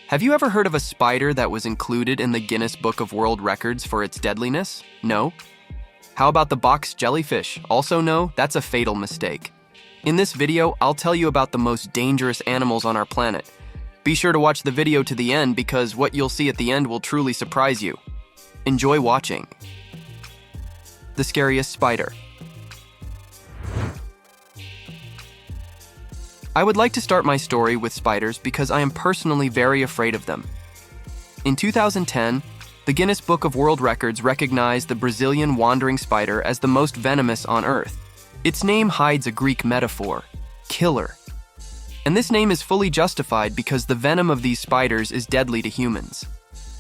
Have you ever heard of a spider that was included in the Guinness Book of World Records for its deadliness? No? How about the box jellyfish? Also no? That's a fatal mistake. In this video, I'll tell you about the most dangerous animals on our planet. Be sure to watch the video to the end because what you'll see at the end will truly surprise you. Enjoy watching. The scariest spider. I would like to start my story with spiders because I am personally very afraid of them. In 2010, the Guinness Book of World Records recognized the Brazilian wandering spider as the most venomous on Earth. Its name hides a Greek metaphor, killer. And this name is fully justified because the venom of these spiders is deadly to humans.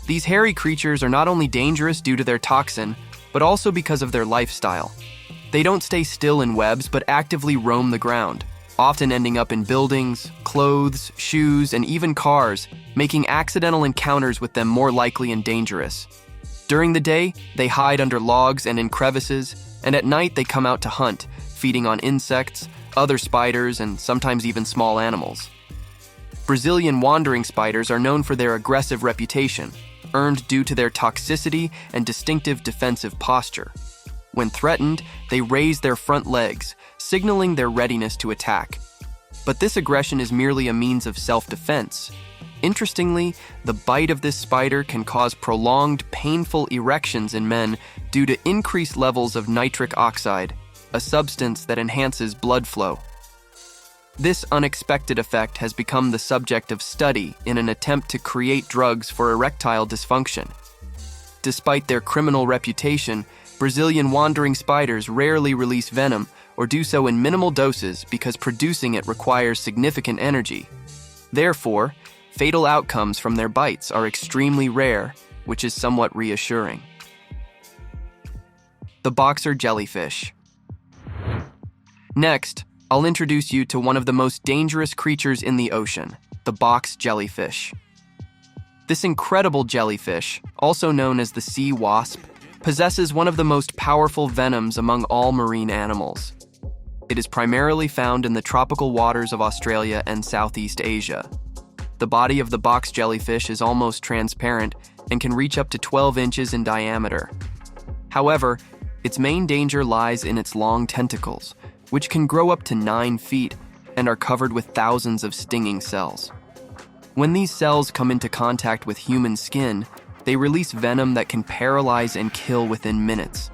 These hairy creatures are not only dangerous due to their toxin, but also because of their lifestyle. They don't stay still in webs, but actively roam the ground, often ending up in buildings, clothes, shoes, and even cars, making accidental encounters with them more likely and dangerous. During the day, they hide under logs and in crevices, and at night they come out to hunt, feeding on insects, other spiders, and sometimes even small animals. Brazilian wandering spiders are known for their aggressive reputation, earned due to their toxicity and distinctive defensive posture. When threatened, they raise their front legs, signaling their readiness to attack. But this aggression is merely a means of self-defense. Interestingly, the bite of this spider can cause prolonged, painful erections in men due to increased levels of nitric oxide, a substance that enhances blood flow. This unexpected effect has become the subject of study in an attempt to create drugs for erectile dysfunction. Despite their criminal reputation, Brazilian wandering spiders rarely release venom or do so in minimal doses because producing it requires significant energy. Therefore, fatal outcomes from their bites are extremely rare, which is somewhat reassuring. The boxer jellyfish. Next, I'll introduce you to one of the most dangerous creatures in the ocean, the box jellyfish. This incredible jellyfish, also known as the sea wasp, possesses one of the most powerful venoms among all marine animals. It is primarily found in the tropical waters of Australia and Southeast Asia. The body of the box jellyfish is almost transparent and can reach up to 12 inches in diameter. However, its main danger lies in its long tentacles, which can grow up to 9 feet and are covered with thousands of stinging cells. When these cells come into contact with human skin, they release venom that can paralyze and kill within minutes.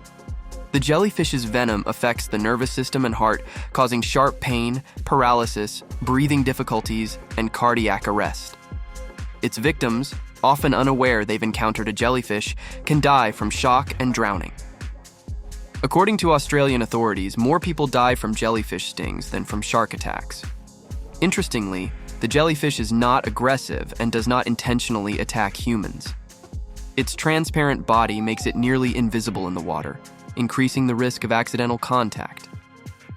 The jellyfish's venom affects the nervous system and heart, causing sharp pain, paralysis, breathing difficulties, and cardiac arrest. Its victims, often unaware they've encountered a jellyfish, can die from shock and drowning. According to Australian authorities, more people die from jellyfish stings than from shark attacks. Interestingly, the jellyfish is not aggressive and does not intentionally attack humans. Its transparent body makes it nearly invisible in the water, increasing the risk of accidental contact.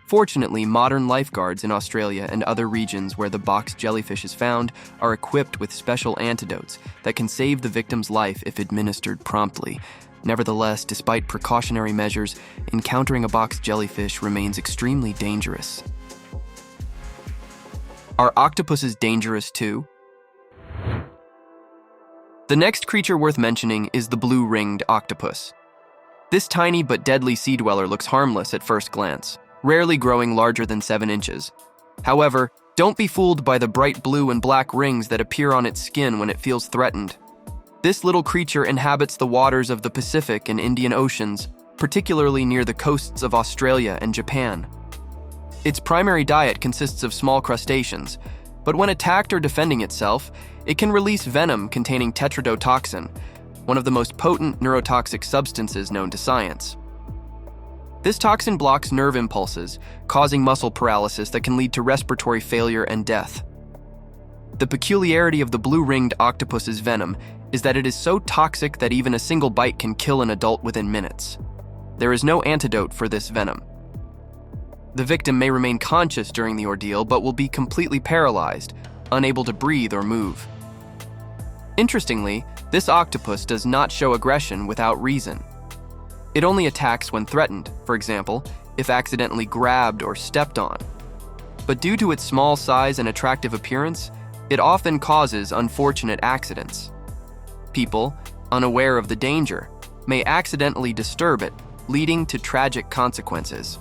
Fortunately, modern lifeguards in Australia and other regions where the box jellyfish is found are equipped with special antidotes that can save the victim's life if administered promptly. Nevertheless, despite precautionary measures, encountering a box jellyfish remains extremely dangerous. Are octopuses dangerous too? The next creature worth mentioning is the blue-ringed octopus. This tiny but deadly sea dweller looks harmless at first glance, rarely growing larger than 7 inches. However, don't be fooled by the bright blue and black rings that appear on its skin when it feels threatened. This little creature inhabits the waters of the Pacific and Indian Oceans, particularly near the coasts of Australia and Japan. Its primary diet consists of small crustaceans, but when attacked or defending itself, it can release venom containing tetrodotoxin, one of the most potent neurotoxic substances known to science. This toxin blocks nerve impulses, causing muscle paralysis that can lead to respiratory failure and death. The peculiarity of the blue-ringed octopus's venom is that it is so toxic that even a single bite can kill an adult within minutes. There is no antidote for this venom. The victim may remain conscious during the ordeal, but will be completely paralyzed, unable to breathe or move. Interestingly, this octopus does not show aggression without reason. It only attacks when threatened, for example, if accidentally grabbed or stepped on. But due to its small size and attractive appearance, It often causes unfortunate accidents. People, unaware of the danger, may accidentally disturb it, leading to tragic consequences.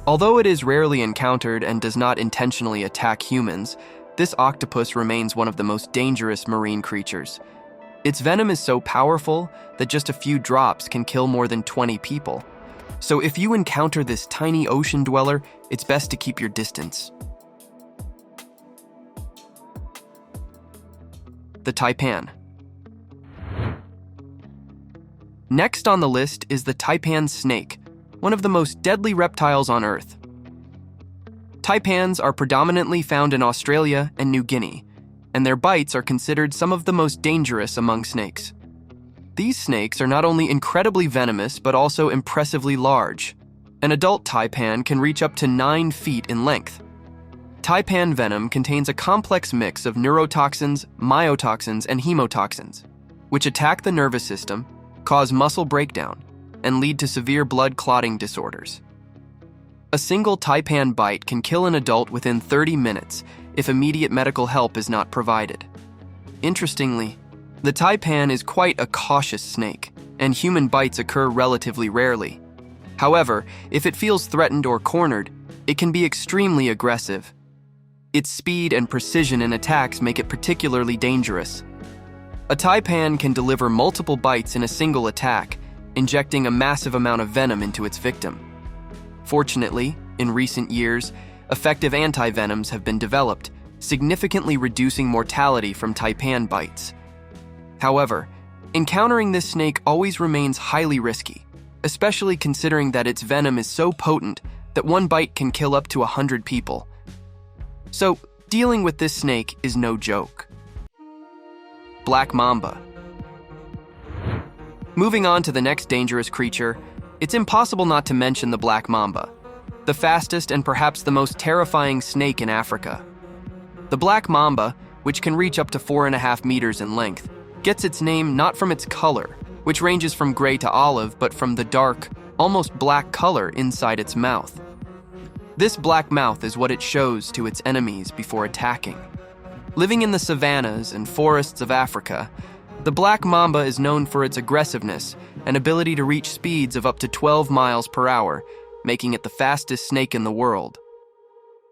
Although it is rarely encountered and does not intentionally attack humans, this octopus remains one of the most dangerous marine creatures. Its venom is so powerful that just a few drops can kill more than 20 people. So if you encounter this tiny ocean dweller, it's best to keep your distance. The Taipan. Next on the list is the Taipan snake, one of the most deadly reptiles on Earth. Taipans are predominantly found in Australia and New Guinea, and their bites are considered some of the most dangerous among snakes. These snakes are not only incredibly venomous, but also impressively large. An adult taipan can reach up to 9 feet in length. Taipan venom contains a complex mix of neurotoxins, myotoxins, and hemotoxins, which attack the nervous system, cause muscle breakdown, and lead to severe blood clotting disorders. A single taipan bite can kill an adult within 30 minutes if immediate medical help is not provided. Interestingly, the taipan is quite a cautious snake, and human bites occur relatively rarely. However, if it feels threatened or cornered, it can be extremely aggressive. Its speed and precision in attacks make it particularly dangerous. A taipan can deliver multiple bites in a single attack, injecting a massive amount of venom into its victim. Fortunately, in recent years, effective antivenoms have been developed, significantly reducing mortality from taipan bites. However, encountering this snake always remains highly risky, especially considering that its venom is so potent that one bite can kill up to 100 people. So, dealing with this snake is no joke. Black Mamba. Moving on to the next dangerous creature, it's impossible not to mention the Black Mamba, the fastest and perhaps the most terrifying snake in Africa. The Black Mamba, which can reach up to 4.5 meters in length, gets its name not from its color, which ranges from gray to olive, but from the dark, almost black color inside its mouth. This black mouth is what it shows to its enemies before attacking. Living in the savannas and forests of Africa, the Black Mamba is known for its aggressiveness and ability to reach speeds of up to 12 miles per hour, making it the fastest snake in the world.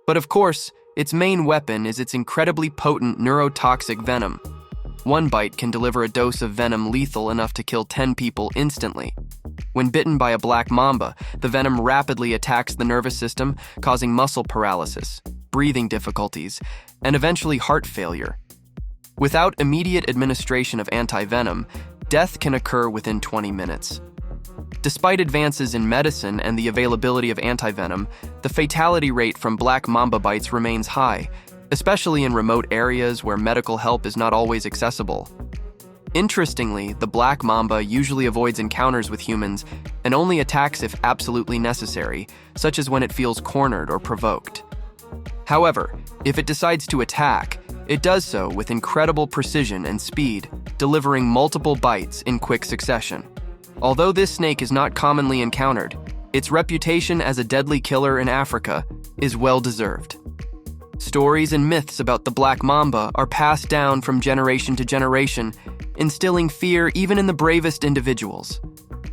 But of course, its main weapon is its incredibly potent neurotoxic venom. One bite can deliver a dose of venom lethal enough to kill 10 people instantly. When bitten by a Black Mamba, the venom rapidly attacks the nervous system, causing muscle paralysis, breathing difficulties, and eventually heart failure. Without immediate administration of antivenom, death can occur within 20 minutes. Despite advances in medicine and the availability of antivenom, the fatality rate from Black Mamba bites remains high, especially in remote areas where medical help is not always accessible. Interestingly, the Black Mamba usually avoids encounters with humans and only attacks if absolutely necessary, such as when it feels cornered or provoked. However, if it decides to attack, it does so with incredible precision and speed, delivering multiple bites in quick succession. Although this snake is not commonly encountered, its reputation as a deadly killer in Africa is well-deserved. Stories and myths about the Black Mamba are passed down from generation to generation, instilling fear even in the bravest individuals.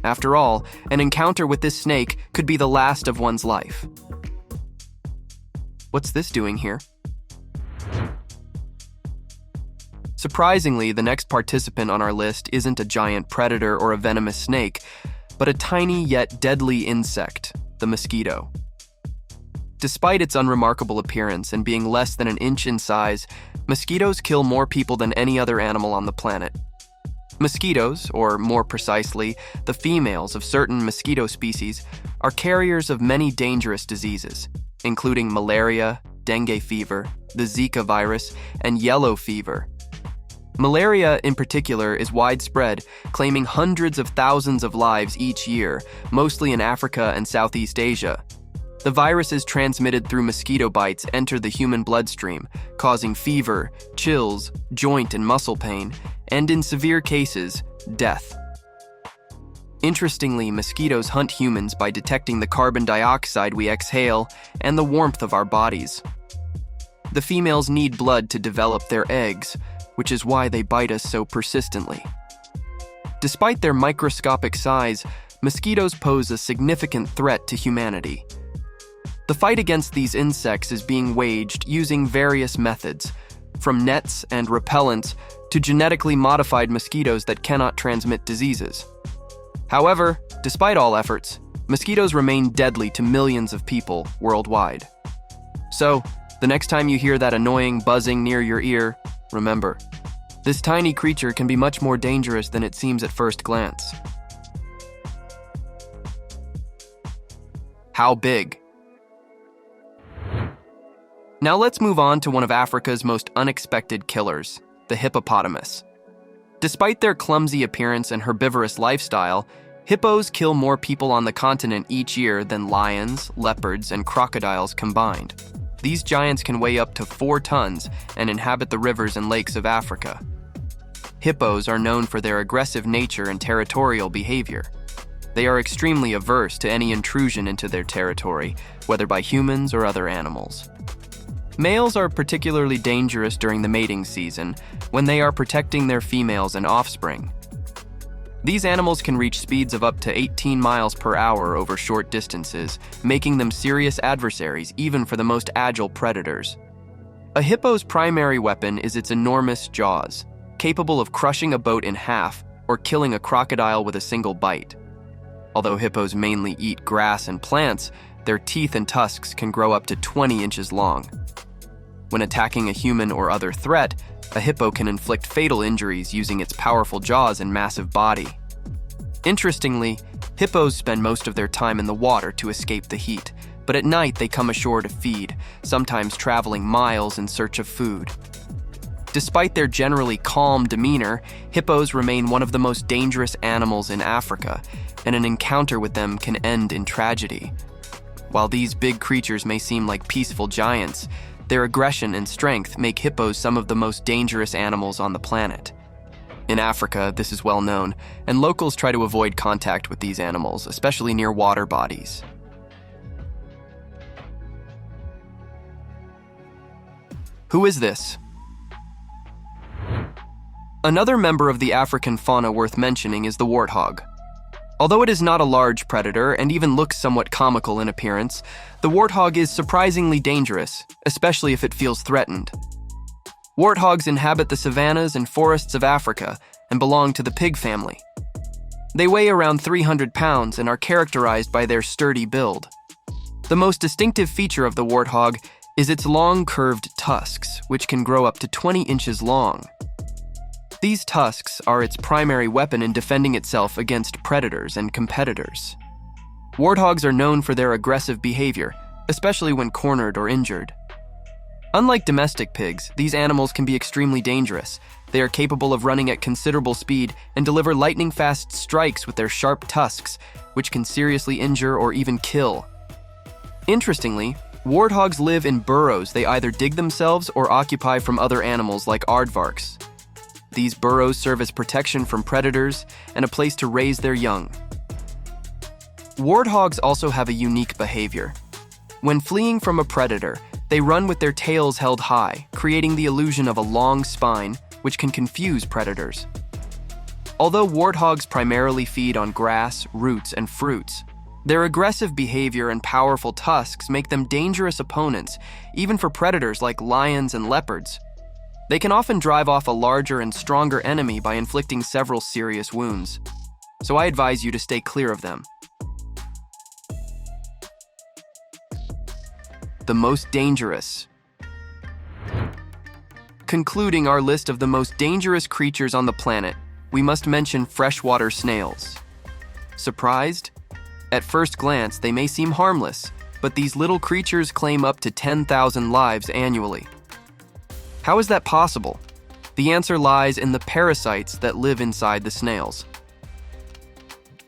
After all, an encounter with this snake could be the last of one's life. What's this doing here? Surprisingly, the next participant on our list isn't a giant predator or a venomous snake, but a tiny yet deadly insect, the mosquito. Despite its unremarkable appearance and being less than an inch in size, mosquitoes kill more people than any other animal on the planet. Mosquitoes, or more precisely, the females of certain mosquito species, are carriers of many dangerous diseases, including malaria, dengue fever, the Zika virus, and yellow fever. Malaria, in particular, is widespread, claiming hundreds of thousands of lives each year, mostly in Africa and Southeast Asia. The viruses transmitted through mosquito bites enter the human bloodstream, causing fever, chills, joint and muscle pain, and in severe cases, death. Interestingly, mosquitoes hunt humans by detecting the carbon dioxide we exhale and the warmth of our bodies. The females need blood to develop their eggs, which is why they bite us so persistently. Despite their microscopic size, mosquitoes pose a significant threat to humanity. The fight against these insects is being waged using various methods, from nets and repellents to genetically modified mosquitoes that cannot transmit diseases. However, despite all efforts, mosquitoes remain deadly to millions of people worldwide. So, the next time you hear that annoying buzzing near your ear, remember, this tiny creature can be much more dangerous than it seems at first glance. How big? Now let's move on to one of Africa's most unexpected killers, the hippopotamus. Despite their clumsy appearance and herbivorous lifestyle, hippos kill more people on the continent each year than lions, leopards, and crocodiles combined. These giants can weigh up to 4 tons and inhabit the rivers and lakes of Africa. Hippos are known for their aggressive nature and territorial behavior. They are extremely averse to any intrusion into their territory, whether by humans or other animals. Males are particularly dangerous during the mating season, when they are protecting their females and offspring. These animals can reach speeds of up to 18 miles per hour over short distances, making them serious adversaries even for the most agile predators. A hippo's primary weapon is its enormous jaws, capable of crushing a boat in half or killing a crocodile with a single bite. Although hippos mainly eat grass and plants, their teeth and tusks can grow up to 20 inches long. When attacking a human or other threat, a hippo can inflict fatal injuries using its powerful jaws and massive body. Interestingly, hippos spend most of their time in the water to escape the heat, but at night they come ashore to feed, sometimes traveling miles in search of food. Despite their generally calm demeanor, hippos remain one of the most dangerous animals in Africa, and an encounter with them can end in tragedy. While these big creatures may seem like peaceful giants, their aggression and strength make hippos some of the most dangerous animals on the planet. In Africa, this is well known, and locals try to avoid contact with these animals, especially near water bodies. Who is this? Another member of the African fauna worth mentioning is the warthog. Although it is not a large predator and even looks somewhat comical in appearance, the warthog is surprisingly dangerous, especially if it feels threatened. Warthogs inhabit the savannas and forests of Africa and belong to the pig family. They weigh around 300 pounds and are characterized by their sturdy build. The most distinctive feature of the warthog is its long curved tusks, which can grow up to 20 inches long. These tusks are its primary weapon in defending itself against predators and competitors. Warthogs are known for their aggressive behavior, especially when cornered or injured. Unlike domestic pigs, these animals can be extremely dangerous. They are capable of running at considerable speed and deliver lightning-fast strikes with their sharp tusks, which can seriously injure or even kill. Interestingly, warthogs live in burrows they either dig themselves or occupy from other animals like aardvarks. These burrows serve as protection from predators and a place to raise their young. Warthogs also have a unique behavior. When fleeing from a predator, they run with their tails held high, creating the illusion of a long spine, which can confuse predators. Although warthogs primarily feed on grass, roots, and fruits, their aggressive behavior and powerful tusks make them dangerous opponents, even for predators like lions and leopards. They can often drive off a larger and stronger enemy by inflicting several serious wounds, so I advise you to stay clear of them. The most dangerous. Concluding our list of the most dangerous creatures on the planet, we must mention freshwater snails. Surprised? At first glance, they may seem harmless, but these little creatures claim up to 10,000 lives annually. How is that possible? The answer lies in the parasites that live inside the snails.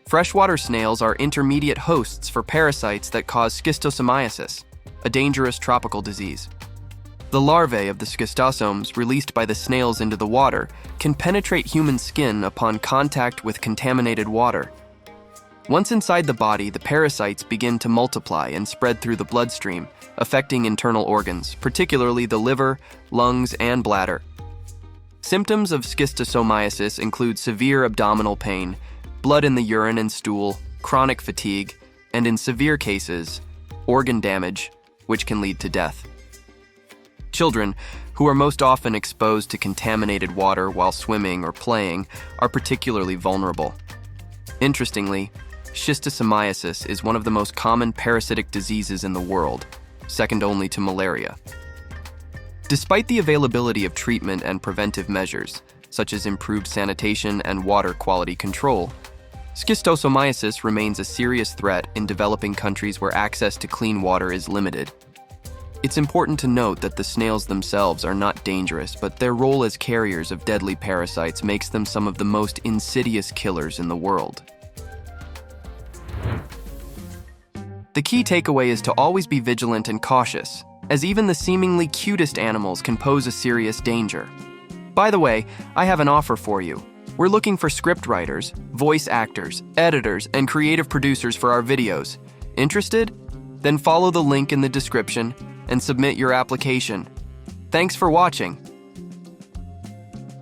Freshwater snails are intermediate hosts for parasites that cause schistosomiasis, a dangerous tropical disease. The larvae of the schistosomes released by the snails into the water can penetrate human skin upon contact with contaminated water. Once inside the body, the parasites begin to multiply and spread through the bloodstream, affecting internal organs, particularly the liver, lungs, and bladder. Symptoms of schistosomiasis include severe abdominal pain, blood in the urine and stool, chronic fatigue, and in severe cases, organ damage, which can lead to death. Children, who are most often exposed to contaminated water while swimming or playing, are particularly vulnerable. Interestingly, schistosomiasis is one of the most common parasitic diseases in the world, second only to malaria. Despite the availability of treatment and preventive measures, such as improved sanitation and water quality control, schistosomiasis remains a serious threat in developing countries where access to clean water is limited. It's important to note that the snails themselves are not dangerous, but their role as carriers of deadly parasites makes them some of the most insidious killers in the world. The key takeaway is to always be vigilant and cautious, as even the seemingly cutest animals can pose a serious danger. By the way, I have an offer for you. We're looking for script writers, voice actors, editors, and creative producers for our videos. Interested? Then follow the link in the description and submit your application. Thanks for watching.